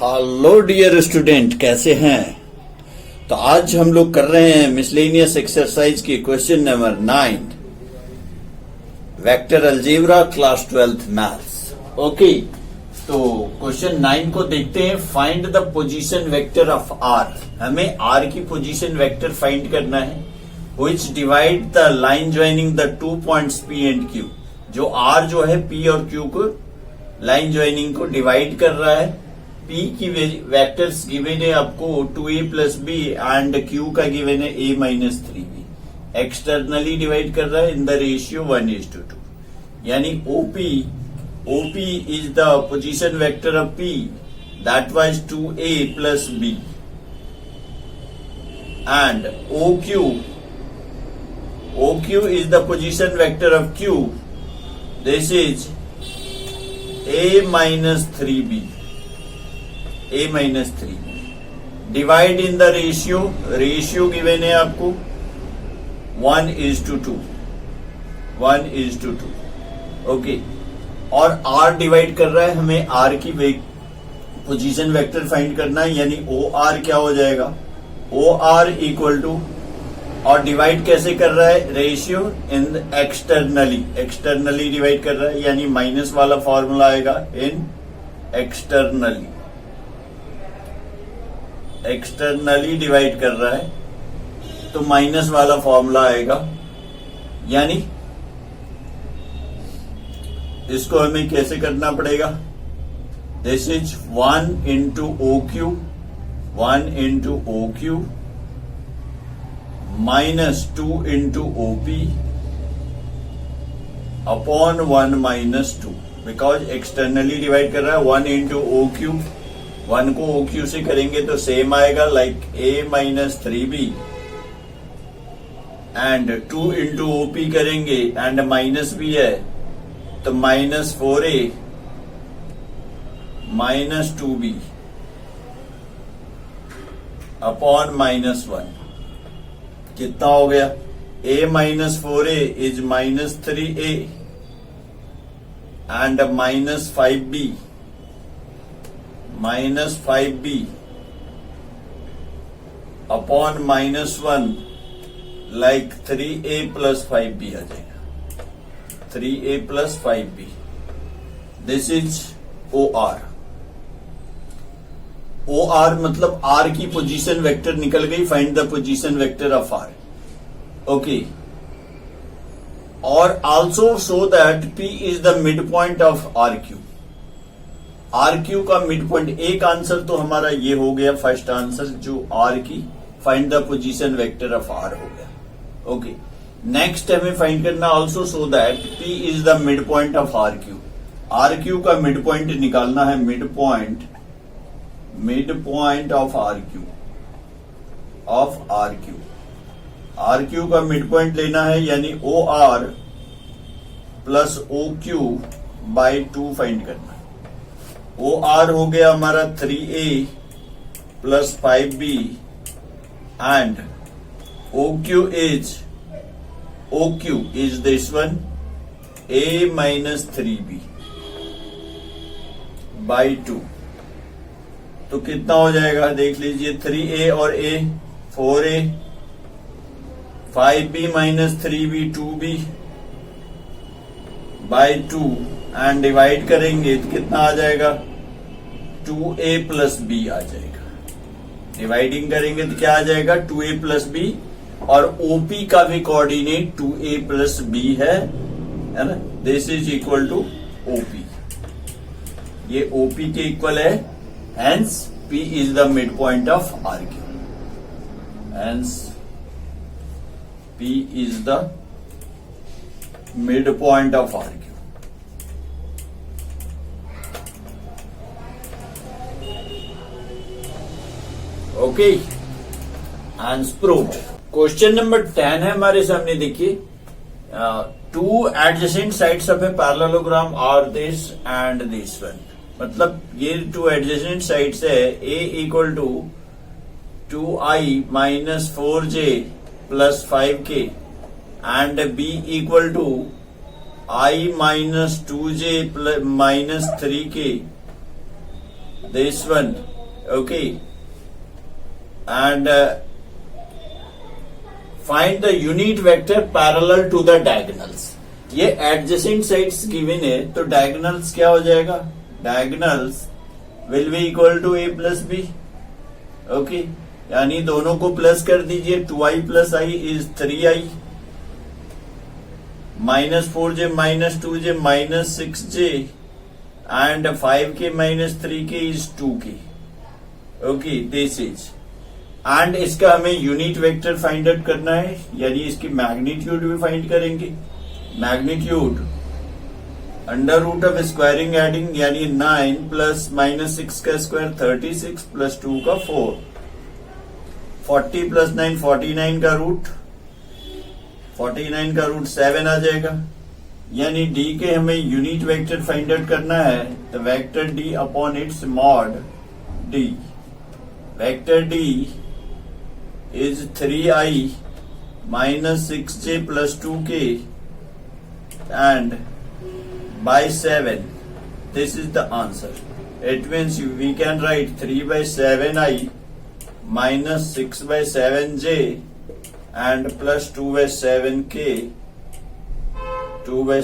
Hello dear student, कैसे हैं? तो आज हम लोग कर रहे हैं मिसलेनियस एक्सरसाइज की question number 9, vector algebra class 12th maths. Okay, तो क्वेश्चन 9 को देखते हैं। Find the position vector of R. हमें आर की पोजीशन वेक्टर फाइंड करना है which divide the line joining the 2 points P and Q. जो आर जो है पी और क्यू को लाइन ज्वाइनिंग को डिवाइड कर रहा है। पी की वेक्टर्स गिवन है आपको 2a plus b and Q का गिवन है a minus 3b। Externally divide कर रहा है इन द रेशियो 1:2, यानी OP is the position vector of P, that was 2a plus b, and OQ is the position vector of Q, this is a minus 3b, a minus 3। Divide in the ratio given है आपको 1:2, 1:2। Okay, और R divide कर रहा है, हमें R की position vector find करना है, यानी OR क्या हो जाएगा, OR इक्वल टू, और डिवाइड कैसे कर रहा है, रेशियो इन एक्सटर्नली डिवाइड कर रहा है, यानी माइनस वाला फॉर्मूला आएगा इन एक्सटर्नली डिवाइड कर रहा है तो माइनस वाला फॉर्मूला आएगा, यानी इसको हमें कैसे करना पड़ेगा, this is 1 into OQ minus 2 into OP upon 1 minus 2, because externally divide कर रहा है। 1 इंटू OQ, 1 को OQ से करेंगे तो सेम आएगा, like a minus 3b, and 2 into OP करेंगे एंड माइनस भी है तो minus 4a minus 2b upon minus 1। कितना हो गया, a minus 4a is minus 3a and minus 5b upon minus 1, like 3a plus 5b आ जाएगा, 3a plus 5b। This is OR मतलब R की पोजीशन वेक्टर निकल गई। Find the position vector of R। Okay, और also show that P is the mid point of RQ का mid point. एक answer तो हमारा ये हो गया, फर्स्ट आंसर जो R की find the position vector of R हो गया। ओके, नेक्स्ट हमें फाइंड करना also show that P is the mid point of RQ का मिड पॉइंट निकालना है, मिड पॉइंट ऑफ RQ का मिड पॉइंट लेना है, यानी OR plus OQ by 2 find करना है। OR हो गया हमारा 3a plus 5b and OQ is this one, a minus 3b by 2। तो कितना हो जाएगा, देख लीजिए, 3a और a 4a, 5b minus 3b 2b by 2, and divide करेंगे तो कितना आ जाएगा, 2a प्लस b आ जाएगा। डिवाइडिंग करेंगे तो क्या आ जाएगा, 2a प्लस b, और OP का भी कोऑर्डिनेट 2a प्लस b है ना। This is equal to OP, ये OP के इक्वल है, hence P is the mid point of RQ, hence P is the mid point of RQ। Okay, answer proved. Question number 10 है हमारे सामने, देखिए, 2 adjacent sides of a parallelogram are this and this one. मतलब ये 2 adjacent sides है, A equal to 2i minus 4j plus 5k and B equal to i minus 2j minus 3k, this one okay, and find the unit vector parallel to the diagonals. ये adjacent sides given है, तो diagonals क्या हो जाएगा, diagonals will be equal to a plus b. Okay, यानी दोनों को plus कर दीजिए, 2i plus i is 3i, -4j -2j -6j and 5k -3k is 2k। Okay, this is, and इसका हमें यूनिट वेक्टर फाइंड आउट करना है, यानी इसकी मैग्नीट्यूड भी फाइंड करेंगे। Magnitude under root of squaring adding, यानी 9 प्लस -6 का स्क्वायर 36 प्लस 2 का 4, 40 प्लस 9 49 का रूट, 49 का रूट 7 आ जाएगा। यानी डी के हमें यूनिट वेक्टर फाइंड आउट करना है, तो vector D upon its mod D, vector D is 3i -6j plus 2k and by 7. This is the answer. It means we can write 3 by 7i minus 6 by 7j and plus 2 by 7k, 2 by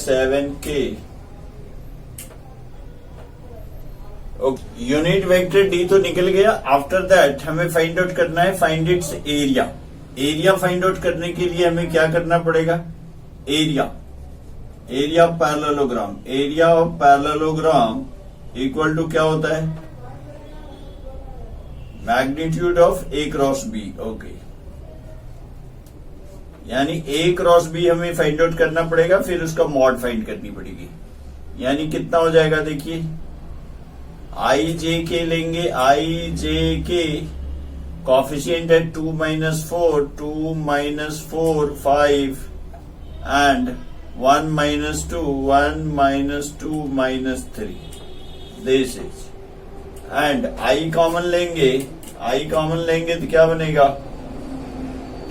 7k. Unit vector D तो निकल गया। After that हमें find out करना है find its area. Area find out करने के लिए हमें क्या करना पड़ेगा, area of parallelogram, area of parallelogram equal to क्या होता है, magnitude of a cross b. Okay, यानी ए क्रॉस बी हमें फाइंड आउट करना पड़ेगा, फिर उसका मॉड फाइंड करनी पड़ेगी। यानी कितना हो जाएगा, देखिए आई जे के लेंगे, आई जे के कॉफिशिएंट है 2 - 4, 2 - 4 5 and 1 - 2, 1 - 2 -3, this is, and I common लेंगे, आई कॉमन लेंगे तो क्या बनेगा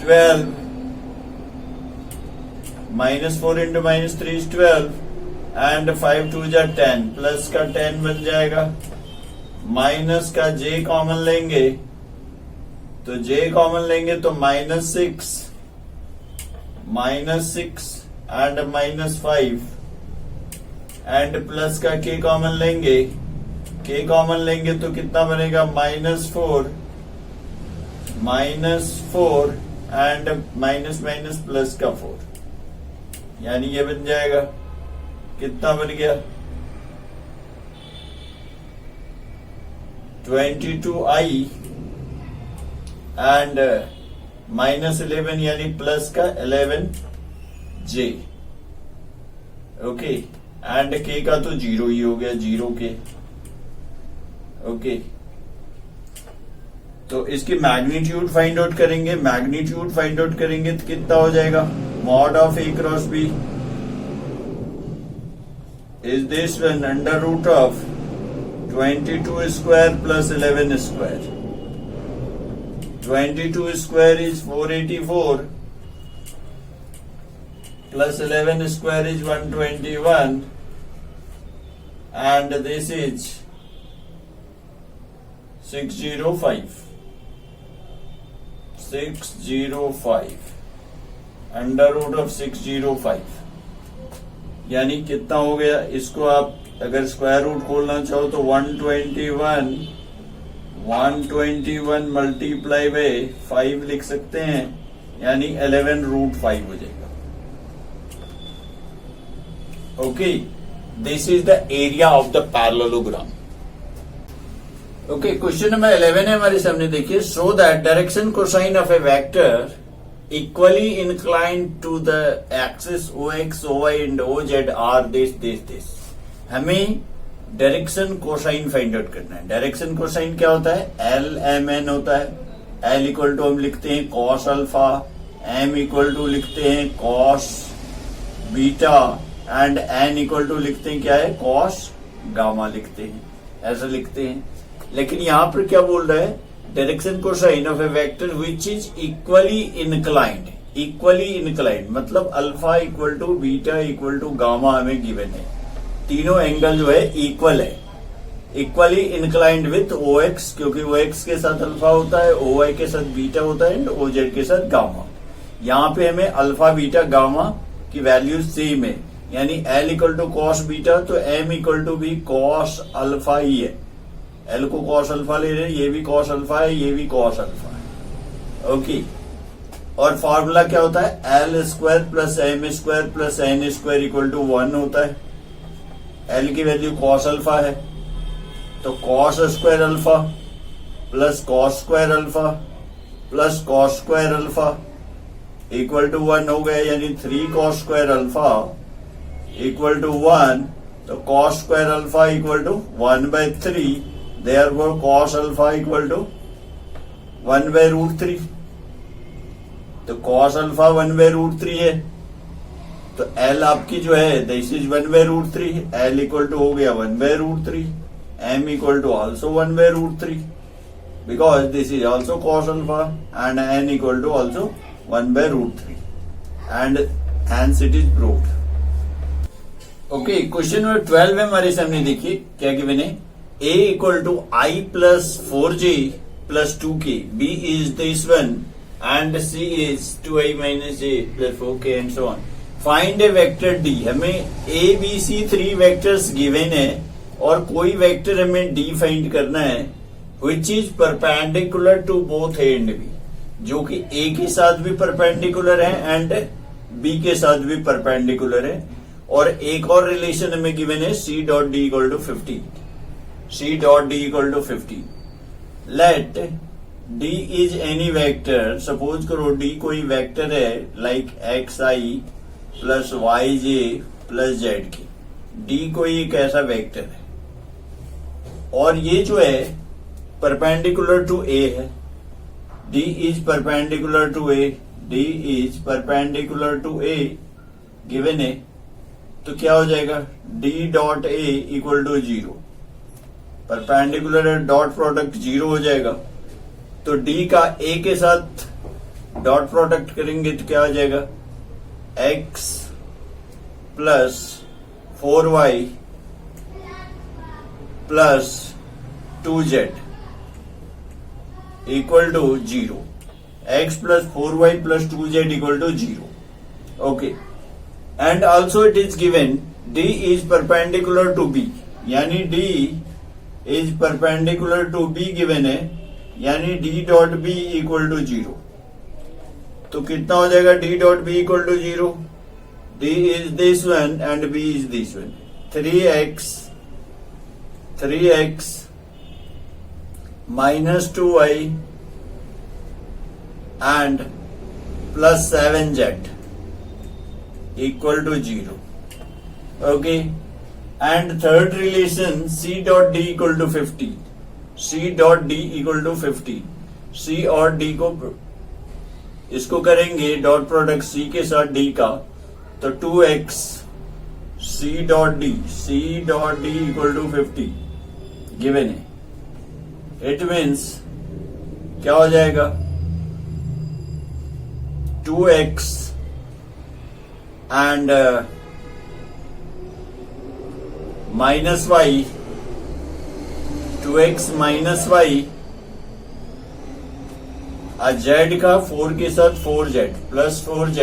12 -4 इंटू -3 इज 12 एंड 5 2 जा 10, प्लस का 10 बन जाएगा, माइनस का j कॉमन लेंगे, तो j कॉमन लेंगे तो -6 एंड -5 एंड प्लस का k कॉमन लेंगे, k कॉमन लेंगे तो कितना बनेगा -4 एंड माइनस प्लस का 4, यानी ये बन जाएगा, कितना बन गया 22i एंड -11 यानी प्लस का 11j। ओके, एंड k का तो 0 ही हो गया, 0k। ओके, तो इसकी मैग्नीट्यूड फाइंड आउट करेंगे, मैग्नीट्यूड फाइंड आउट करेंगे तो कितना हो जाएगा, mod of a cross b is this one under root of 22 square plus 11 square. 22 square is 484 plus 11 square is 121 and this is 605. 605 under root of 605, यानी कितना हो गया, इसको आप अगर स्क्वायर रूट खोलना चाहो तो 121 मल्टीप्लाई बाय 5 लिख सकते हैं, यानी 11√5 हो जाएगा। Okay, this is the area of the parallelogram. Okay, question number 11 है हमारे सामने, देखिए, show that direction cosine of a vector equally inclined to the axis OX, OY and OZ are this. हमें डायरेक्शन कोसाइन फाइंड आउट करना है। Direction cosine क्या होता है, LMN होता है। L इक्वल टू हम लिखते हैं cos alpha, M equal to लिखते हैं cos beta and N equal to लिखते हैं क्या है, cos गामा लिखते हैं, ऐसा लिखते हैं। लेकिन यहां पर क्या बोल रहा है, direction cosine of a vector which is equally inclined. Equally inclined मतलब alpha equal to beta equal to gamma हमें गिवन है। तीनों एंगल जो है इक्वल है, equally inclined with O X, क्योंकि ओ एक्स के साथ अल्फा होता है, ओ वाई के साथ बीटा होता है एंड ओ जेड के साथ गामा। यहाँ पे हमें अल्फा बीटा गामा की वैल्यू सेम है, यानी L equal to cos beta, तो एम इक्वल टू भी कॉस अल्फा ही है। एल को कॉस अल्फा ले रहे हैं, ये भी कॉस अल्फा है, ये भी कॉस अल्फा है। ओके, और फॉर्मूला क्या होता है, L square plus M square plus N square equal to 1 होता है। एल की वैल्यू कॉस अल्फा है, तो cos square alpha plus cos square alpha plus cos square alpha equal to 1 हो गया, यानी 3 cos square alpha equal to 1। तो cos square alpha equal to 1/3, therefore cos alpha equal to 1/√3। तो cos alpha 1/√3 है, तो L आपकी जो है this is 1/√3, L equal to हो गया 1/√3, M equal to also 1/√3 because this is also cos alpha, and N equal to also 1/√3, and hence it is proved. Okay, question number 12 में हमारे सामने देखिए क्या गिवन है, a equal to i plus 4j plus 2k, b is this one and c is 2i minus j plus 4k and so on. Find A vector d, हमें a b c 3 vectors given है और कोई vector हमें d find करना है which is perpendicular to both a and b, जो कि a के साथ भी परपेंडिकुलर है एंड b के साथ भी परपेंडिकुलर है। और एक और रिलेशन हमें गिवन है c dot d equal to 50, c dot d equal to 50। Let d is any vector, suppose करो d कोई वेक्टर है like xi plus yj plus zk, d कोई एक ऐसा वेक्टर है और ये जो है परपेंडिकुलर टू a है, d is perpendicular to a, d is perpendicular to a given है, तो क्या हो जाएगा, d dot a equal to 0, perpendicular dot product 0 हो जाएगा। तो d का a के साथ डॉट प्रोडक्ट करेंगे तो क्या हो जाएगा, x plus 4y plus 2z equal to 0, x plus 4y plus 2z equal to 0। Okay, and also it is given d is perpendicular to b, यानी d is perpendicular to b given है, यानी d dot b equal to 0। तो कितना हो जाएगा d dot b equal to 0, d is this one and b is this one, 3x minus 2y and plus 7z equal to 0. Okay, and third relation c dot d equal to 50, c dot d equal to 50, c और d को इसको करेंगे dot product c के साथ d का, तो 2x c dot d equal to 50 given है। It means क्या हो जाएगा, 2x and minus y, 2x minus y, z का 4 के साथ 4z plus 4z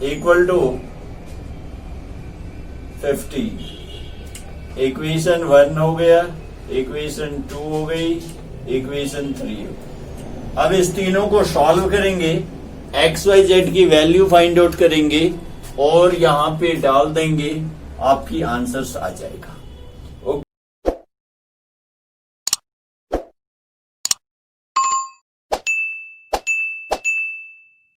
equal to 50। Equation 1 हो गया, इक्वेशन 2 हो गई, इक्वेशन 3 हो गई। अब इस तीनों को सॉल्व करेंगे, एक्स वाई जेड की वैल्यू फाइंड आउट करेंगे और यहां पे डाल देंगे, आपकी आंसर्स आ जाएगा।